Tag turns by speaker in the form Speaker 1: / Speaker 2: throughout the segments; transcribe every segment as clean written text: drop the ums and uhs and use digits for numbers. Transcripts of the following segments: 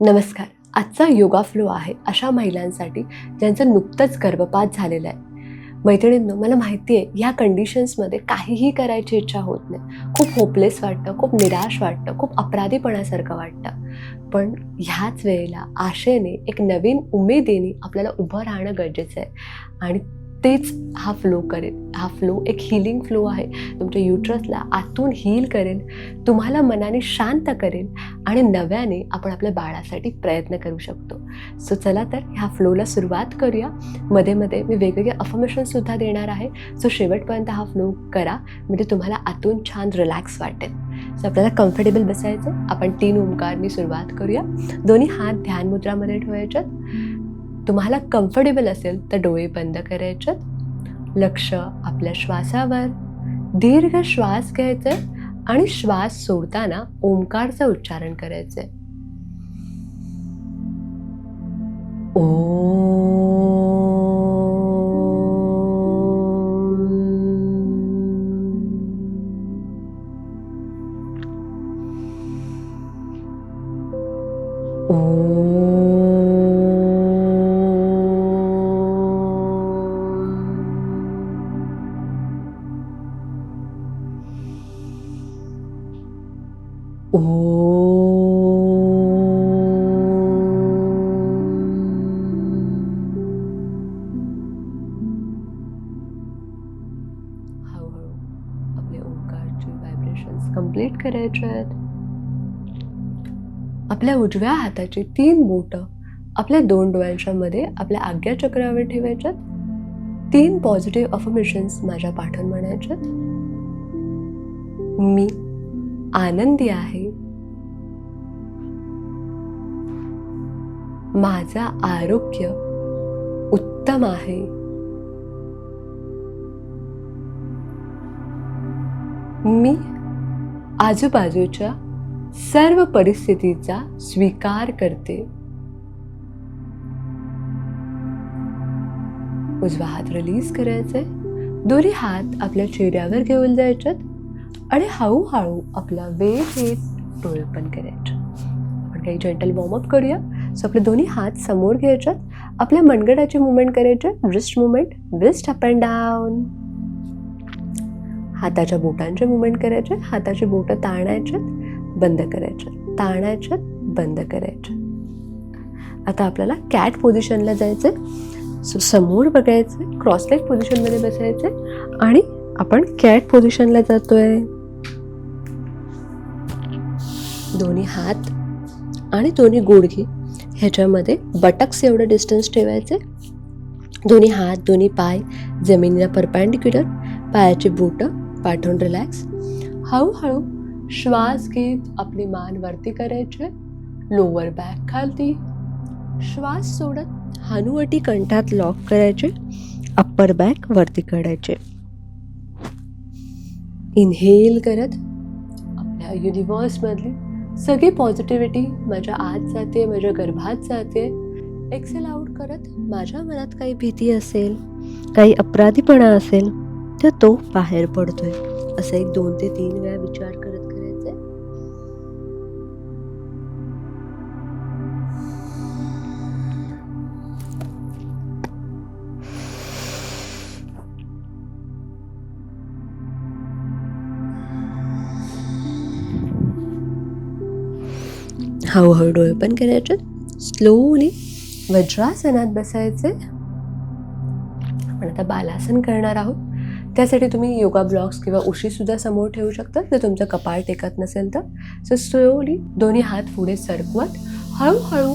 Speaker 1: नमस्कार. आजचा योगा फ्लो आहे अशा महिलांसाठी ज्यांचं नुकतंच गर्भपात झालेलं आहे. मैत्रिणींनो, मला माहिती आहे ह्या कंडिशन्समध्ये काहीही करायची इच्छा होत नाही. खूप होपलेस वाटतं, खूप निराश वाटतं, खूप अपराधीपणासारखं वाटतं. पण ह्याच वेळेला आशेने, एक नवीन उमेदीने आपल्याला उभं राहणं गरजेचं आहे आणि तेच हा फ्लो करेल. हा फ्लो एक हीलिंग फ्लो आहे. तुमच्या युट्रसला आतून हील करेल, तुम्हाला मनाने शांत करेल आणि नव्याने आपण आपल्या बाळासाठी प्रयत्न करू शकतो. सो चला तर ह्या फ्लोला सुरुवात करूया. मध्ये मध्ये मी वेगवेगळे अफर्मेशनसुद्धा देणार आहे. सो शेवटपर्यंत हा फ्लो करा, म्हणजे तुम्हाला आतून छान रिलॅक्स वाटेल. सो आपल्याला कम्फर्टेबल बसायचं. आपण 3 ओंकारनी सुरुवात करूया. दोन्ही हात ध्यान मुद्रामध्ये ठेवायच्यात. तुम्हाला कम्फर्टेबल असेल तर डोळे बंद करायच्यात. लक्ष आपल्या श्वासावर. दीर्घ श्वास घ्यायचे आणि श्वास सोडताना ओंकारचं उच्चारण करायचे. हळूहळू आपले ओंकारचे व्हायब्रेशन्स कंप्लीट करायचे आहेत. आपल्या उजव्या हाताची 3 बोटं आपल्या 2 डोळ्यांच्या मध्ये आपल्या आज्ञाचक्रावर ठेवायच्यात. 3 पॉझिटिव्ह अफर्मेशन्स माझ्या पाठून म्हणायच्यात. मी आनंदी आहे. माझा आरोग्य उत्तम आहे. मी आजूबाजूच्या सर्व परिस्थितीचा स्वीकार करते. उजवा हात रिलीज करायचे. दोन्ही हात आपल्या चेहऱ्यावर घेऊन जायच्यात आणि हळूहळू आपला वेळेत डोळे ओपन करायचे. आपण काही जेंटल वॉर्मअप करूया. सो आपले दोन्ही हात समोर घ्यायच्यात. आपल्या मनगटाची मुवमेंट करायचे. Wrist movement, wrist up and down. हाताच्या बोटांचे मुवमेंट करायचे. हाताची बोटं ताणायच्यात, बंद करायच्यात, ताणायच्यात, बंद करायच्यात. आता आपल्याला कॅट पोझिशनला जायचे. सो समोर बघायचे, क्रॉस लेग पोझिशनमध्ये बसायचे आणि आपण कॅट पोझिशनला जातोय. दोन्ही हात आणि दोन्ही गुडघे ह्याच्यामध्ये बटक्स एवढं डिस्टन्स ठेवायचे. दोन्ही हात, दोन्ही पाय जमिनीला परपॅन्डिक्युलर. पायाची बोटं पाठवून रिलॅक्स. हळूहळू श्वास घेत आपली मान वरती करायची. लोअर बॅक खालती. श्वास सोडत हनुवटी कंठात लॉक करायचे. अप्पर बॅक वरती काढायचे. इनहेल करत आपल्या युनिव्हर्समधली सगळी पॉझिटिव्हिटी माझ्या आत जाते, माझ्या गर्भात जाते. एक्सेल आउट करत माझ्या मनात काही भीती असेल, काही अपराधीपणा असेल तर तो बाहेर पडतोय. असं एक 2 ते 3 वेळा विचार करत करायचे. हळूहळू डोळे ओपन करायचे. स्लोली वज्रासनात बसायचे. आपण आता बालासन करणार आहोत. त्यासाठी तुम्ही योगा ब्लॉक्स किंवा उशी सुद्धा समोर ठेवू शकता जर तुमचं कपाळ टेकत नसेल तर. सो स्लोली दोन्ही हात पुढे सरकवत हळूहळू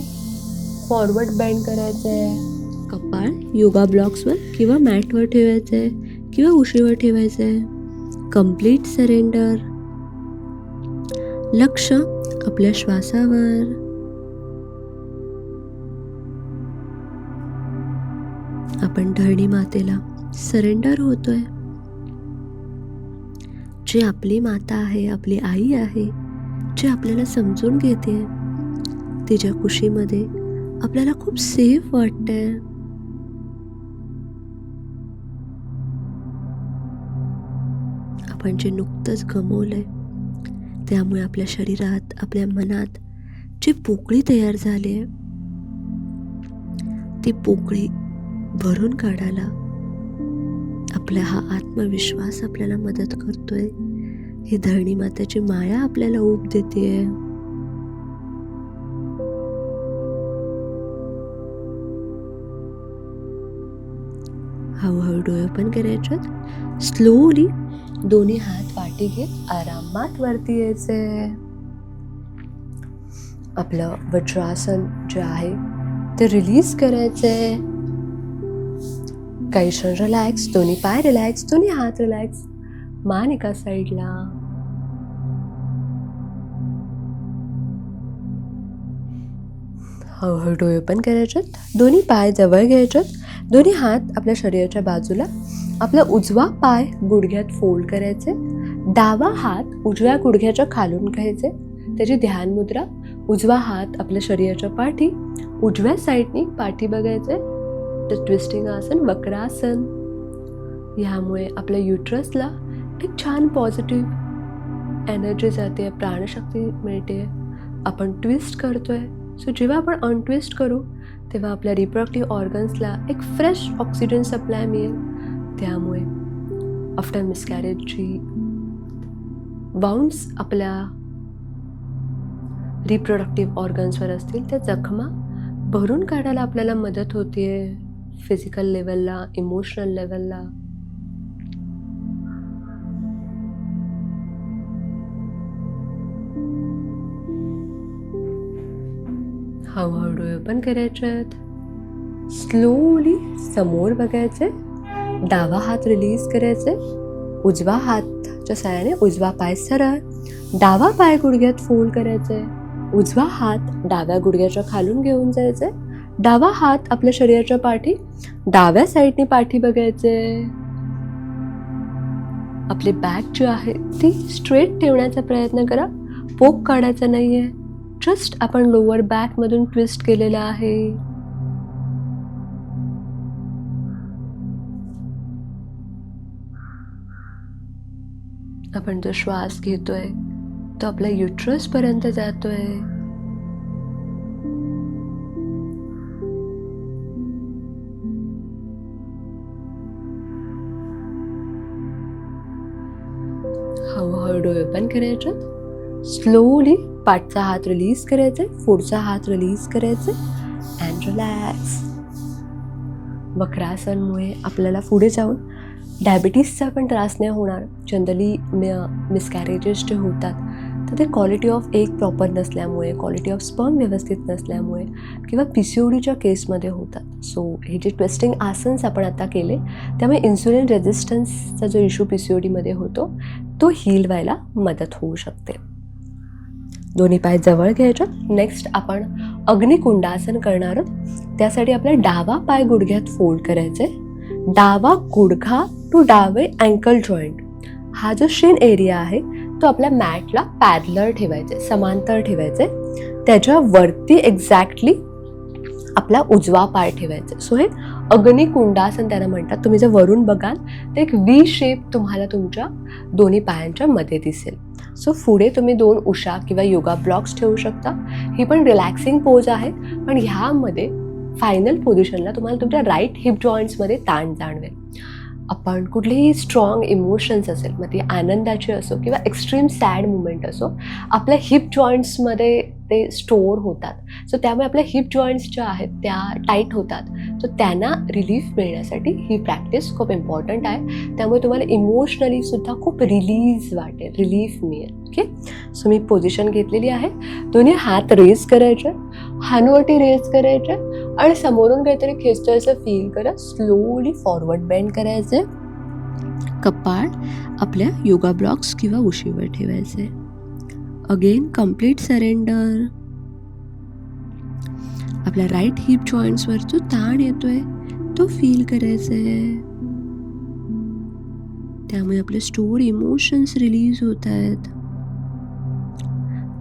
Speaker 1: फॉरवर्ड बेंड करायचंय. कपाळ योगा ब्लॉक्सवर किंवा मॅटवर ठेवायचंय किंवा उशीवर ठेवायचंय. Complete surrender. लक्ष आपल्या श्वासावर. आपण धरणी मातेला सरेंडर होतोय. जी आपली माता आहे, आपली आई आहे, जी आपल्याला समजून घेते, तिच्या कुशीमध्ये आपल्याला खूप सेफ वाटतंय. आपण जे नुकतंच गमावलंय त्यामुळे आपल्या शरीरात, आपल्या मनात जी पोकळी तयार झाली आहे ती पोकळी भरून काढायला आपला हा आत्मविश्वास आपल्याला मदत करतोय. ही धरणी मातेची माया आपल्याला ऊब देतेय. हळूहळू डोळे ओपन करायच्यात. स्लोली दोन्ही हात पाठी घेत आरामात वरती यायचे. आपलं वज्रासन जे आहे ते रिलीज करायचंय. काही क्षण रिलॅक्स, दोन्ही पाय रिलॅक्स, दोन्ही हात रिलॅक्स, मान एका साईडला. हळूहळू डोळे ओपन करायच्यात. दोन्ही पाय जवळ घ्यायच्यात. दोन्ही हात आपल्या शरीराच्या बाजूला. आपला उजवा पाय गुडघ्यात फोल्ड करायचे. डावा हात उजव्या गुडघ्याच्या खालून घ्यायचे. त्याची ध्यान मुद्रा. उजवा हात आपल्या शरीराच्या पाठी, उजव्या साईडनी पाठी बघायचे. ट्विस्टिंग आसन, वक्रासन. ह्यामुळे आपल्या युट्रसला एक छान पॉझिटिव्ह एनर्जी जाते, प्राणशक्ती मिळते. आपण ट्विस्ट करतोय. सो जेव्हा आपण अनट्विस्ट करू तेव्हा आपल्या रिप्रोडक्टिव्ह ऑर्गन्सला एक फ्रेश ऑक्सिजन सप्लाय मिळेल. त्यामुळे आफ्टर मिसकॅरेजची वाउंड्स आपल्या रिप्रोडक्टिव्ह ऑर्गन्सवर असतील त्या जखमा भरून काढायला आपल्याला मदत होते. फिजिकल लेवलला, इमोशनल लेवलला. हळूहळू डोळे ओपन करायच्यात. स्लोली समोर बघायचे. डावा हात रिलीज करायचे. उजवा हातच्या साहाय्याने उजवा पाय सरळ, डावा पाय गुडघ्यात फोल्ड करायचे. उजवा हात डाव्या गुडघ्याच्या खालून घेऊन जायचे. डावा हात आपल्या शरीराच्या पाठी, डाव्या साईडने पाठी बघायचे. आपली बॅक जी आहे ती स्ट्रेट ठेवण्याचा प्रयत्न करा. पोक काढायचा नाहीये. जस्ट आपण लोअर बॅक मधून ट्विस्ट केलेला आहे. आपण जो श्वास घेतोय तो आपल्या युट्रस पर्यंत जातोय. हळूहळू डोळे ओपन करायचे. स्लोली पाठचा हात रिलीज करायचे, पुढचा हात रिलीज करायचे अँड रिलॅक्स. वक्रासनमुळे आपल्याला पुढे जाऊन डायबिटीसचा पण त्रास नाही होणार. जनरली मिसकॅरेजेस जे होतात तर ते क्वालिटी ऑफ एग प्रॉपर नसल्यामुळे, क्वालिटी ऑफ स्पर्म व्यवस्थित नसल्यामुळे किंवा PCODच्या केसमध्ये होतात. सो हे जे ट्विस्टिंग आसन्स आपण आता केले त्यामुळे इन्सुलिन रेझिस्टन्सचा जो इश्यू PCODमध्ये होतो तो हील व्हायला मदत होऊ शकते. दोन्ही पाय जवळ घ्यायचे. नेक्स्ट आपण अग्निकुंडासन करणार आहोत. त्यासाठी आपला डावा पाय गुडघ्यात फोल्ड करायचे. डावा गुडघा टू डावे अँकल जॉईंट हा जो शिन एरिया आहे तो आपल्या मॅटला पॅरलर ठेवायचे, समांतर ठेवायचे. त्याच्यावरती एक्झॅक्टली आपला उजवा पाय ठेवायचा. सो हे अग्निकुंडासन त्याला म्हणतात. तुम्ही जर वरून बघाल तर एक V शेप तुम्हाला तुमच्या दोन्ही पायांच्या मध्ये दिसेल. सो पुढे तुम्ही 2 उषा किंवा योगा ब्लॉक्स ठेवू शकता. ही पण रिलॅक्सिंग पोज आहे, पण ह्यामध्ये फायनल पोझिशनला तुम्हाला तुमच्या राईट हिप जॉईंट्समध्ये ताण जाणवेल. आपण कुठलीही स्ट्रॉंग इमोशन्स असेल, मग ती आनंदाची असो किंवा एक्स्ट्रीम सॅड मुवमेंट असो, आपल्या हिप जॉईंट्समध्ये ते स्टोअर होतात. सो त्यामुळे आपल्या हिप जॉईंट्स ज्या आहेत त्या टाईट होतात. सो त्यांना रिलीफ मिळण्यासाठी ही प्रॅक्टिस खूप इम्पॉर्टंट आहे. त्यामुळे तुम्हाला इमोशनली सुद्धा खूप रिलीज वाटेल, रिलीफ मिळेल. ओके, सो मी पोझिशन घेतलेली आहे. दोन्ही हात रेज करायचे, हानवटी रेज करायचे आणि समोरून काहीतरी खेचतोय असं फील करत स्लोली फॉरवर्ड बेंड करायचे. कपाळ आपल्या योगा ब्लॉक्स किंवा उशीवर ठेवायचे. Again complete surrender. आपल्या राईट हिप जॉईंट्सवर जो ताण येतोय तो फील करायचा आहे. त्यामुळे आपले स्टोअर इमोशन्स रिलीज होत आहेत.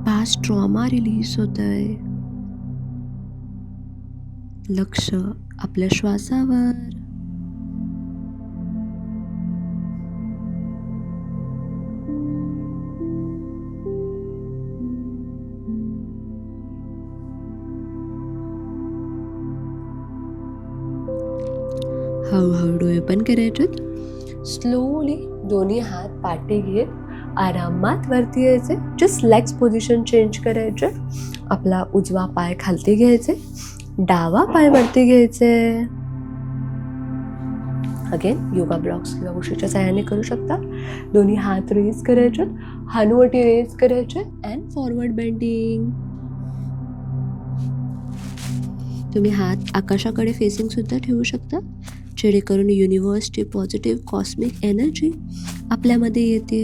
Speaker 1: पास्ट ट्रॉमा रिलीज होत आहे. लक्ष आपल्या श्वासावर. हळूहळू डोळे पण करायचे. स्लोली दोन्ही हात पाठी घेत आरामात वरती यायचे. जस्ट लेग्स पोझिशन चेंज करायचे. आपला उजवा पाय खालती घ्यायचे, डावा पाय वरती घ्यायचे. अगेन योगा ब्लॉक्स किंवा उशीच्या साहाय्याने करू शकता. दोन्ही हात रेज करायचे, हानुवटी रेज करायचे अँड फॉरवर्ड बेंडिंग. तुम्ही हात आकाशाकडे फेसिंग सुद्धा ठेवू शकता, जेणेकरून युनिव्हर्सची पॉझिटिव्ह कॉस्मिक एनर्जी आपल्यामध्ये येते.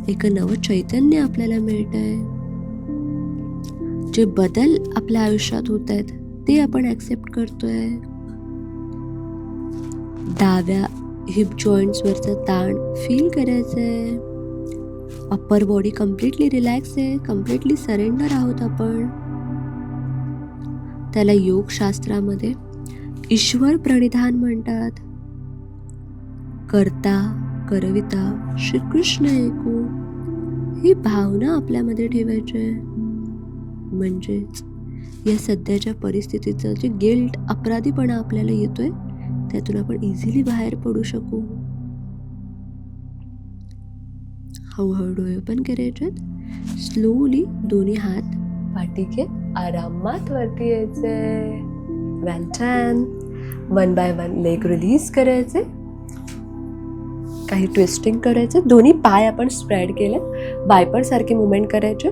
Speaker 1: एक नवं चैतन्य आपल्याला मिळत आहे. जे बदल आपल्या आयुष्यात होत आहेत ते आपण ॲक्सेप्ट करतोय. डाव्या हिप जॉईंट्सवरचा ताण फील करायचं आहे. अप्पर बॉडी कम्प्लिटली रिलॅक्स आहे, कम्प्लिटली सरेंडर आहोत आपण. त्याला योगशास्त्रामध्ये ईश्वर प्रणिधान म्हणतात. करता करविता श्रीकृष्ण ऐकू ही भावना आपल्यामध्ये ठेवायची आहे. म्हणजेच या सध्याच्या परिस्थितीचं जे गिल्ट, अपराधीपणा आपल्याला येतोय त्यातून आपण इझिली बाहेर पडू शकू. हळूहळू डोळे ओपन करायचे. स्लोली दोन्ही हात पाठी घेत आरामात वरती यायचे. Well done. One by one leg release करायचे. काही ट्विस्टिंग करायचे. दोन्ही पाय आपण स्प्रेड केले, वायपर सारखे मुवमेंट करायचे.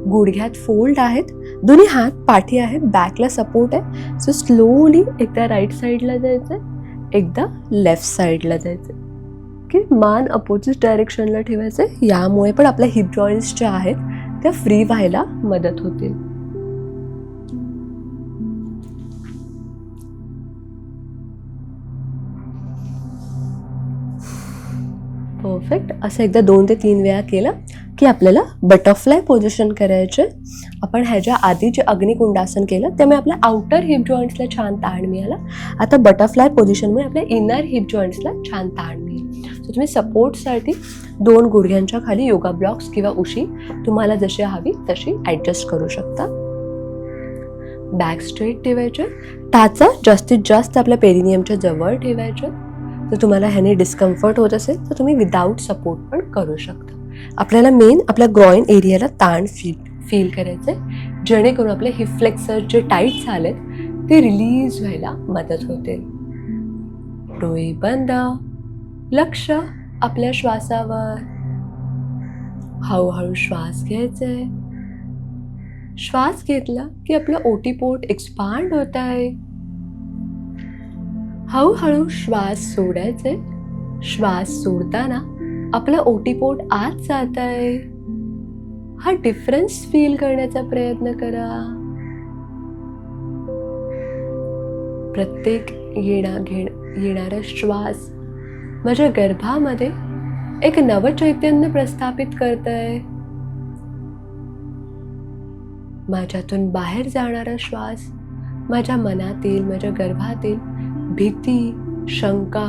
Speaker 1: गुडघ्यात फोल्ड आहेत, दोन्ही हात पाठी आहेत, बॅकला सपोर्ट आहे. सो स्लोली एकदा राईट साईडला जायचं, एकदा लेफ्ट साईडला जायचं की मान अपोजिट डायरेक्शनला ठेवायचं. यामुळे पण आपल्या हिप जॉईंट्स ज्या आहेत त्या फ्री व्हायला मदत होतील. परफेक्ट. असं एकदा 2 ते 3 वेळा केलं की आपल्याला बटरफ्लाय पोझिशन करायचे. आपण ह्याच्या आधी जे अग्निकुंडासन केलं त्यामुळे आपल्या आउटर हिप जॉईंट्सला छान ताण मिळाला. आता बटरफ्लाय पोझिशनमुळे आपल्या इनर हिप जॉईंट्सला छान ताण मिळेल. सो तुम्ही सपोर्टसाठी 2 गुडघ्यांच्या खाली योगा ब्लॉक्स किंवा उशी तुम्हाला जशी हवी तशी ॲडजस्ट करू शकता. बॅक स्ट्रेट ठेवायचे. टाचा जास्तीत जास्त आपल्या पेरिनियमच्या जवळ ठेवायचे. जर तुम्हाला ह्याने डिस्कम्फर्ट होत असेल तर तुम्ही विदाऊट सपोर्ट पण करू शकता. आपल्याला मेन आपल्या ग्रॉइन एरियाला ताण फील करायचं आहे, जेणेकरून आपले हिप फ्लेक्सर जे टाईट झालेत ते रिलीज व्हायला मदत होते. डोळे बंद. लक्ष आपल्या श्वासावर. हळूहळू श्वास घ्यायचे. श्वास घेतला की आपलं ओटीपोट एक्सपांड होत आहे. हळूहळू श्वास सोडायचे. श्वास सोडताना आपलं ओटीपोट आत जात आहे. हा डिफरन्स फील करण्याचा प्रयत्न करा. प्रत्येक येणारा श्वास माझ्या गर्भामध्ये एक नवचैतन्य प्रस्थापित करतंय. माझ्यातून बाहेर जाणारा श्वास माझ्या मनातील, माझ्या गर्भातील भीती, शंका,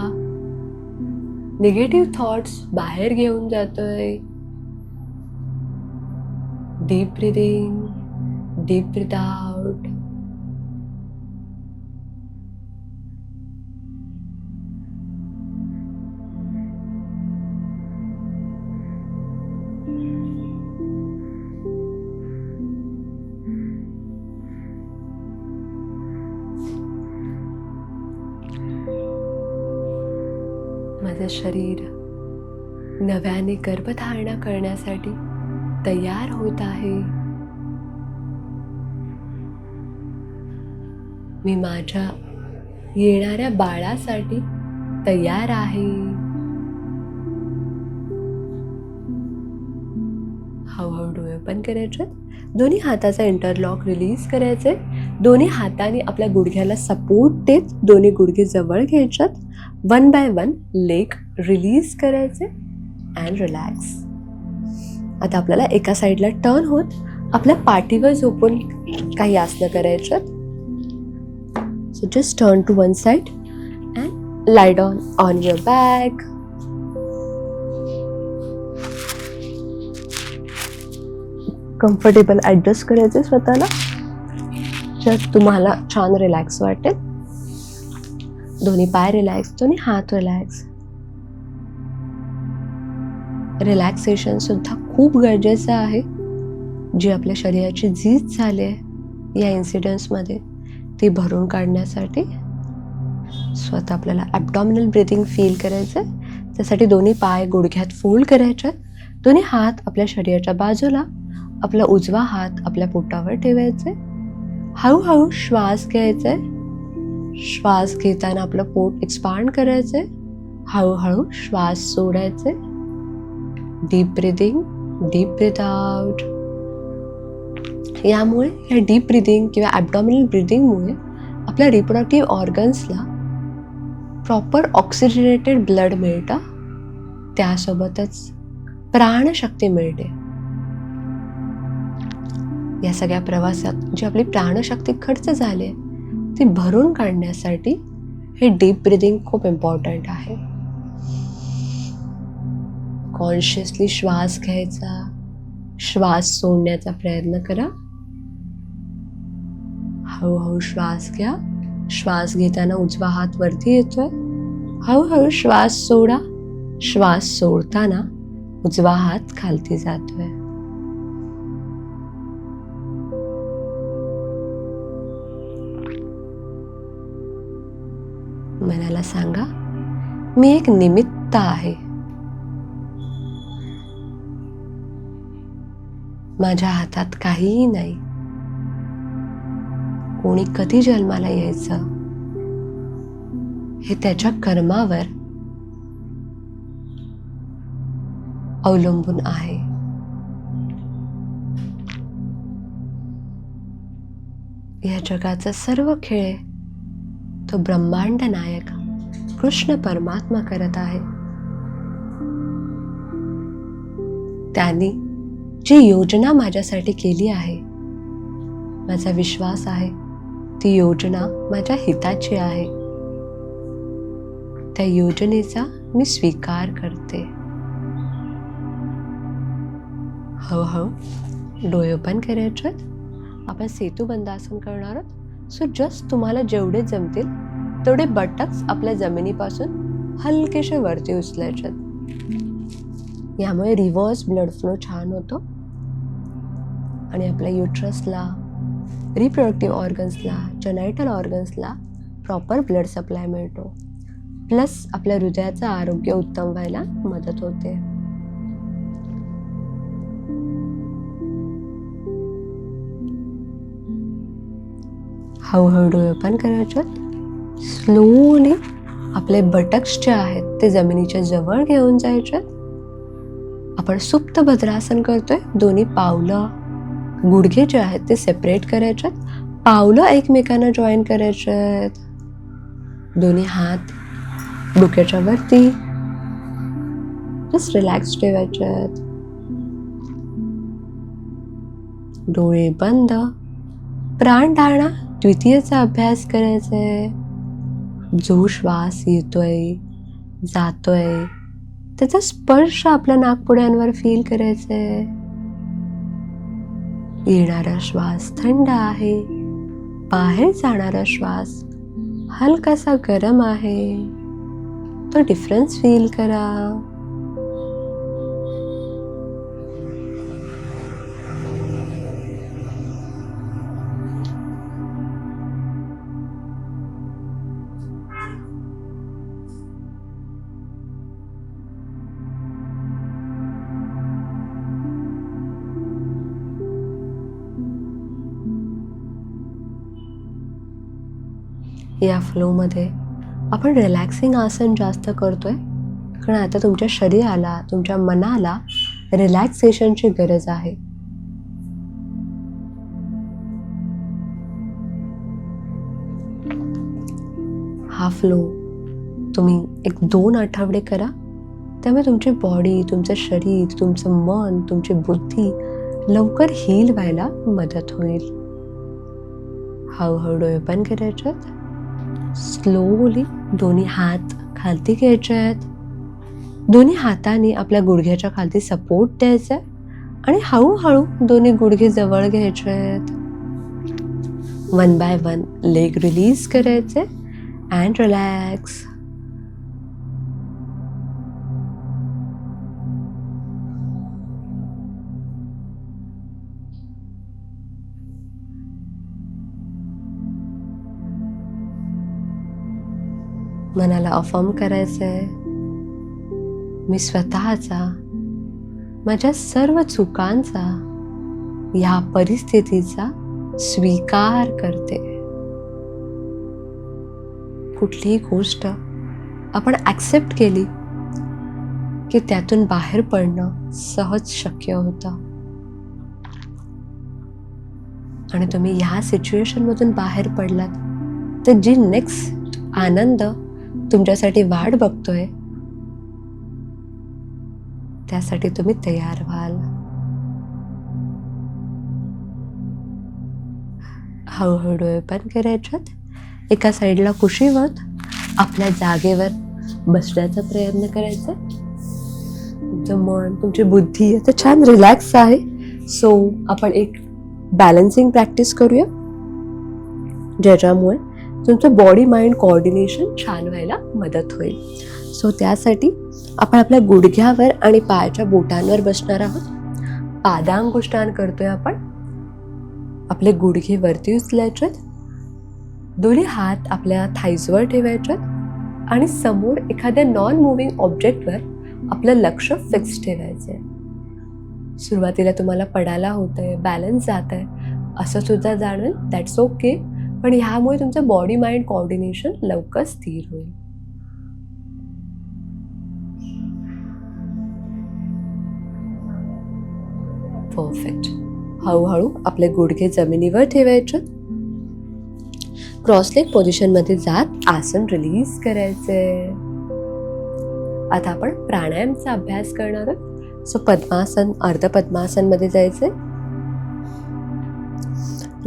Speaker 1: निगेटिव्ह थॉट्स बाहेर घेऊन जातोय. Deep breathing, deep breath out. माझं शरीर नव्याने गर्भधारणा करण्यासाठी तयार होत आहे. मी माझ्या येणाऱ्या बाळासाठी तयार आहे. हळूहळू डोळे ओपन करायचे. दोन्ही हाताचा इंटरलॉक रिलीज करायचे. दोन्ही हाताने आपल्या गुडघ्याला सपोर्ट देत दोन्ही गुडघे जवळ घ्यायच्यात. 1 बाय 1 लेग रिलीज करायचे अँड रिलॅक्स. आता आपल्याला एका साईडला टर्न होत आपल्या पाठीवर झोपून काही आसनं करायच्यात. So just turn to one side and lie down on your back. Comfortable adjust करायचे स्वतःला, जर तुम्हाला छान रिलॅक्स वाटेल. दोन्ही पाय रिलॅक्स, दोन्ही हात रिलॅक्स. रिलॅक्सेशन सुद्धा खूप गरजेचं आहे. जी आपल्या शरीराची झीज झाली आहे या इन्सिडेंट्समध्ये ती भरून काढण्यासाठी. स्वतः आपल्याला ॲब्डॉमिनल ब्रीथिंग फील करायचं. त्यासाठी दोन्ही पाय गुडघ्यात फोल्ड करायचे, दोन्ही हात आपल्या शरीराच्या बाजूला, आपला उजवा हात आपल्या पोटावर ठेवायचे. हळूहळू श्वास घ्यायचे. श्वास घेताना आपलं पोट एक्सपांड करायचे. हळूहळू श्वास सोडायचे. Deep breathing, deep breath out. यामुळे या डीप ब्रीदिंग किंवा ॲब्डॉमिनल ब्रीदिंगमुळे आपल्या रिप्रोडक्टिव्ह ऑर्गन्सला प्रॉपर ऑक्सिजनेटेड ब्लड मिळतं. त्यासोबतच प्राणशक्ती मिळते. या सगळ्या प्रवासात जी आपली प्राणशक्ती खर्च झाली आहे ती भरून काढण्यासाठी हे डीप ब्रीदिंग खूप इम्पॉर्टंट आहे. कॉन्शियसली श्वास घ्यायचा, श्वास सोडण्याचा प्रयत्न करा. हळूहळू श्वास घ्या. श्वास घेताना उजवा हात वरती येतोय. हळूहळू श्वास सोडा. श्वास सोडताना उजवा हात खालती जातोय. मनाला सांगा, मी एक निमित्त आहे. माझ्या हातात काहीही नाही. कोणी कधी जन्माला यायचं हे त्याच्या कर्मावर अवलंबून आहे. या जगाचा सर्व खेळ तो ब्रह्मांड नायक कृष्ण परमात्मा करत आहे. त्यांनी जी योजना माझ्यासाठी केली आहे, माझा विश्वास आहे ती योजना माझ्या हिताची आहे. त्या योजनेचा मी स्वीकार करते. हळूहळू डोळे ओपन करायचे. आपण सेतुबंधासन करणार आहोत. सो जस्ट तुम्हाला जेवढे जमतील तेवढे बटक्स आपल्या जमिनीपासून हलकेसे वरती उचलायचे. यामुळे रिव्हर्स ब्लड फ्लो छान होतो आणि आपल्या युट्रसला, रिप्रोडक्टिव्ह ऑर्गन्सला, जेनायटल ऑर्गन्सला प्रॉपर ब्लड सप्लाय मिळतो. प्लस आपल्या हृदयाचं आरोग्य उत्तम व्हायला मदत होते. हळूहळू डोळे ओपन करायचे. स्लोली आपले बटक्स जे आहेत ते जमिनीच्या जवळ घेऊन जायचे. आपण सुप्त भद्रासन करतोय. दोन्ही पावलं, गुडघे जे आहेत ते सेपरेट करायचे. पावलं एकमेकांना जॉईन करायचे. दोन्ही हात डोक्याच्या वरती जस्ट रिलॅक्स ठेवायचे. डोळे बंद. प्राणधारणा द्वितीयचा अभ्यास करायचा आहे. जो श्वास येतोय जातोय त्याचा स्पर्श आपल्या नाकपुड्यांवर फील करायचा आहे. येणारा श्वास थंड आहे. बाहेर जाणारा श्वास हलकासा गरम आहे. तो डिफरन्स फील करा. या फ्लोमध्ये आपण रिलॅक्सिंग आसन जास्त करतोय कारण आता तुमच्या शरीराला, तुमच्या मनाला रिलॅक्सेशनची गरज आहे. हा फ्लो तुम्ही 1-2 आठवडे करा. त्यामुळे तुमची बॉडी, तुमचं शरीर, तुमचं मन, तुमची बुद्धी लवकर हील व्हायला मदत होईल. हळूहळू डोळे ओपन करायचे. स्लोली दोन्ही हात खालती घ्यायचे आहेत. दोन्ही हातांनी आपल्या गुडघ्याच्या खालती सपोर्ट द्यायचा आणि हळूहळू दोन्ही गुडघे जवळ घ्यायचे आहेत. 1 बाय 1 लेग रिलीज करायचे अँड रिलॅक्स. मनाला अफर्म करायचं आहे, मी स्वतःचा, माझ्या सर्व चुकांचा, या परिस्थितीचा स्वीकार करते. कुठलीही गोष्ट आपण ॲक्सेप्ट केली की त्यातून बाहेर पडणं सहज शक्य होतं. आणि तुम्ही ह्या सिच्युएशनमधून बाहेर पडलात तर जी नेक्स्ट आनंद तुमच्यासाठी वाट बघतोय त्यासाठी तुम्ही तयार व्हाल. हळूहळू डोळे बंद करायच्यात. एका साईडला कुशीवर आपल्या जागेवर बसण्याचा प्रयत्न करायचा. तुमचं मन, तुमची बुद्धी आता छान रिलॅक्स आहे. सो आपण एक बॅलन्सिंग प्रॅक्टिस करूया, ज्याच्यामुळे तुमचं बॉडी माइंड कोऑर्डिनेशन छान व्हायला मदत होईल. सो त्यासाठी आपण आपल्या गुडघ्यावर आणि पायाच्या बोटांवर बसणार आहोत. पादांगुष्ठान करतोय आपण. आपले गुडघे वरती उचलायचेत, दोन्ही हात आपल्या थाईजवर ठेवायचेत आणि समोर एखाद्या नॉन मुव्हिंग ऑब्जेक्टवर आपलं लक्ष फिक्स ठेवायचंय. सुरुवातीला तुम्हाला पडायला होतंय, बॅलन्स जात आहे असं सुद्धा जाणवेल, दॅट्स ओके. पण ह्यामुळे तुमचं बॉडी माइंड कोऑर्डिनेशन लवकर स्थिर होईल. परफेक्ट. हळूहळू आपले गुडघे जमिनीवर ठेवायचे. क्रॉसलेग पोझिशनमध्ये जात आसन रिलीज करायचे. आता आपण प्राणायामचा अभ्यास करणार आहोत. सो पद्मासन, अर्ध पद्मासनमध्ये जायचे.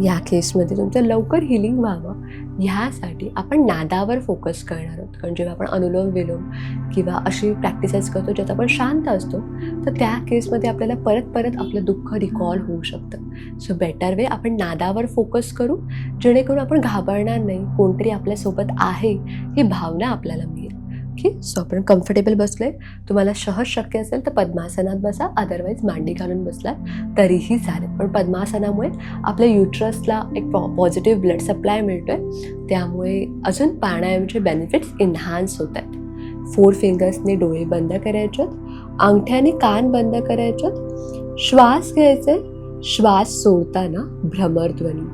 Speaker 1: या केसमध्ये तुमचं लवकर हिलिंग व्हावं ह्यासाठी आपण नादावर फोकस करणार आहोत. कारण जेव्हा आपण अनुलोम विलोम किंवा अशी प्रॅक्टिसेस करतो ज्यात आपण शांत असतो, तर त्या केसमध्ये आपल्याला परत परत आपलं दुःख रिकॉल होऊ शकतं. सो बेटर वे आपण नादावर फोकस करू, जेणेकरून आपण घाबरणार नाही. कोणतरी आपल्यासोबत आहे ही भावना आपल्याला मिळेल. ओके. सो आपण कम्फर्टेबल बसलोय. तुम्हाला सहज शक्य असेल तर पद्मासनात बसा, अदरवाईज मांडी घालून बसलात तरीही चालेल. पण पद्मासनामुळे आपल्या युट्रसला एक पॉझिटिव्ह ब्लड सप्लाय मिळतोय, त्यामुळे अजून प्राणायामचे बेनिफिट्स इन्हान्स होत आहेत. 4 फिंगर्सने डोळे बंद करायचे, अंगठ्याने कान बंद करायचे. श्वास घ्यायचे, श्वास सोडताना भ्रमरध्वनी.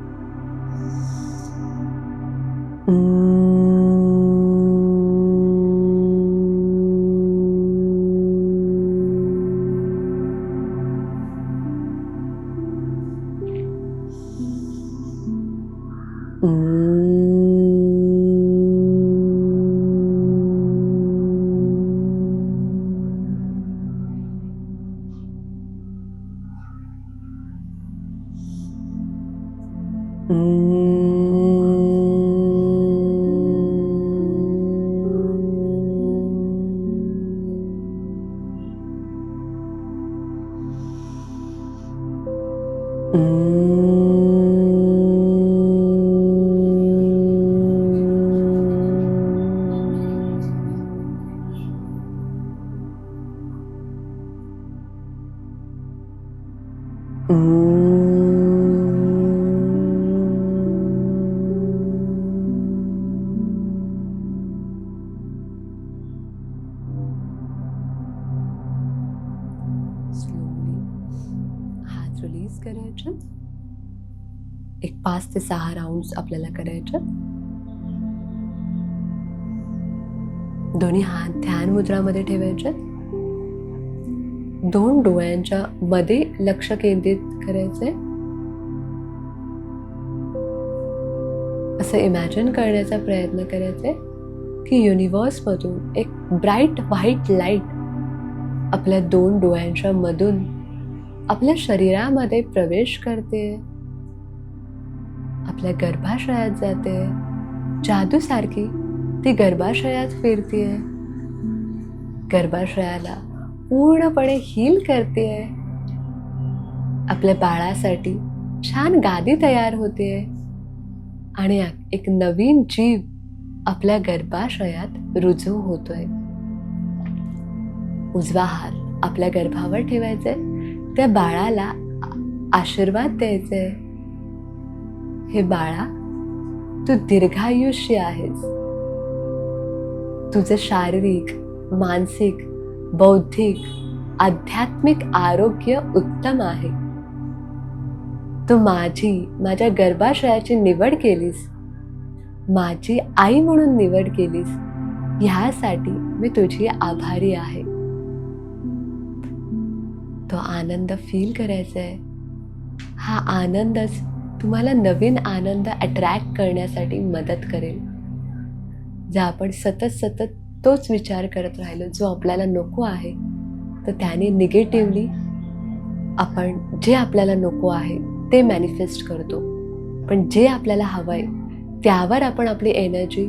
Speaker 1: हात रिलीज करायचे. एक 5 ते 6 राउंड्स आपल्याला करायचे. दोन्ही हात ध्यान मुद्रामध्ये ठेवायचे. 2 डोळ्यांच्या मध्ये लक्ष केंद्रित करायचे. असं इमॅजिन करण्याचा प्रयत्न करायचे की युनिवर्समधून एक ब्राईट व्हाईट लाईट आपल्या 2 डोळ्यांच्या मधून आपल्या शरीरामध्ये प्रवेश करते, आपल्या गर्भाशयात जाते. जादूसारखी ती गर्भाशयात फिरते, गर्भाशयाला पूर्णपणे हील करते. आपल्या बाळासाठी छान गादी तयार होते आणि एक नवीन जीव आपल्या गर्भाशयात रुजू होतोय. उजवा हात आपल्या गर्भावर ठेवायचे, त्या बाळाला आशीर्वाद द्यायचे. हे बाळा, तू दीर्घायुष्य आहेस. तुझं शारीरिक, मानसिक, बौद्धिक, आध्यात्मिक आरोग्य उत्तम आहे. तू माझ्या गर्भाशयाची निवड केलीस, माझी आई म्हणून निवड केलीस, ह्यासाठी मी तुझी आभारी आहे. तो आनंद फील करायचा आहे. हा आनंदच तुम्हाला नवीन आनंद अट्रॅक्ट करण्यासाठी मदत करेल. जर आपण सतत तोच विचार करत राहिलो जो आपल्याला नको आहे, तर त्याने निगेटिव्हली आपण जे आपल्याला नको आहे ते मॅनिफेस्ट करतो. पण जे आपल्याला हवं आहे त्यावर आपण आपली एनर्जी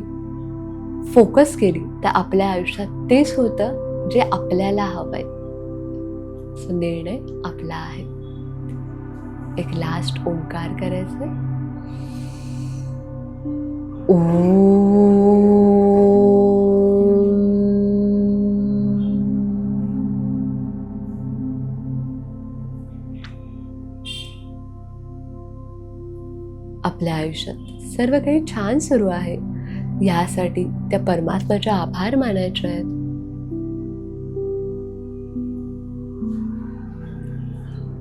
Speaker 1: फोकस केली तर आपल्या आयुष्यात तेच होतं जे आपल्याला हवं आहे. सो निर्णय आपला आहे. एक लास्ट ओंकार करायचं. आपल्या आयुष्यात सर्व काही छान सुरू आहे, यासाठी त्या परमात्म्याचे आभार मानायचे आहेत.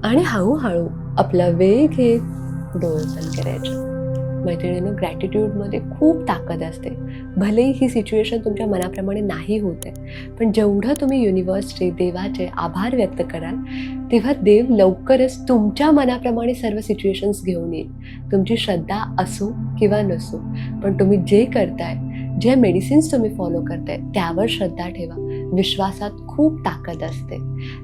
Speaker 1: आणि हळूहळू आपला वेळ घेत डोळे बंद करायचे. मैत्रिणींनो, ग्रॅटिट्यूडमध्ये खूप ताकद असते. भलेही ही सिच्युएशन तुमच्या मनाप्रमाणे नाही होत आहे, पण जेवढं तुम्ही युनिवर्सचे, देवाचे आभार व्यक्त कराल, तेव्हा देव लवकरच तुमच्या मनाप्रमाणे सर्व सिच्युएशन्स घेऊन येईल. तुमची श्रद्धा असो किंवा नसो, पण तुम्ही जे करताय, जे मेडिसिन्स तुम्ही फॉलो करताय, त्यावर श्रद्धा ठेवा. विश्वासात खूप ताकद असते.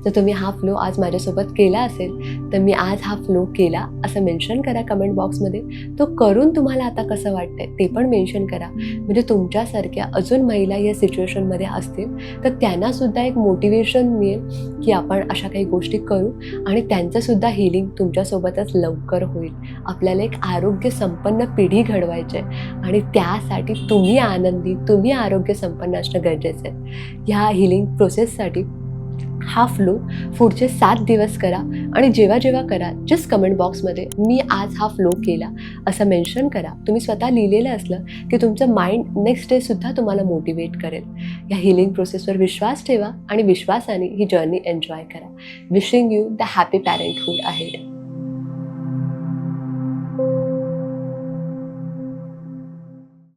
Speaker 1: जर तुम्ही हा फ्लो आज माझ्यासोबत केला असेल, तर मी आज हा फ्लो केला असं मेन्शन करा कमेंट बॉक्समध्ये. तो करून तुम्हाला आता कसं वाटतंय ते पण मेन्शन करा. म्हणजे तुमच्यासारख्या अजून महिला या सिच्युएशनमध्ये असतील तर त्यांनासुद्धा एक मोटिवेशन मिळेल की आपण अशा काही गोष्टी करू आणि त्यांचंसुद्धा हिलिंग तुमच्यासोबतच लवकर होईल. आपल्याला एक आरोग्य संपन्न पिढी घडवायची आहे आणि त्यासाठी तुम्ही आनंदी, तुम्ही आरोग्य संपन्न असणं गरजेचं आहे. ह्या हिलिंग प्रोसेससाठी हा फ्लो पुढचे 7 दिवस करा आणि जेव्हा जेव्हा करा जस्ट कमेंट बॉक्समध्ये मी आज हा फ्लो केला असं मेन्शन करा. तुम्ही स्वतः लिहिलेलं असलं की तुमचं माइंड नेक्स्ट डे सुद्धा तुम्हाला मोटिवेट करेल. या हिलिंग प्रोसेसवर विश्वास ठेवा आणि विश्वासाने ही जर्नी एन्जॉय करा. Wishing you the happy parenthood ahead.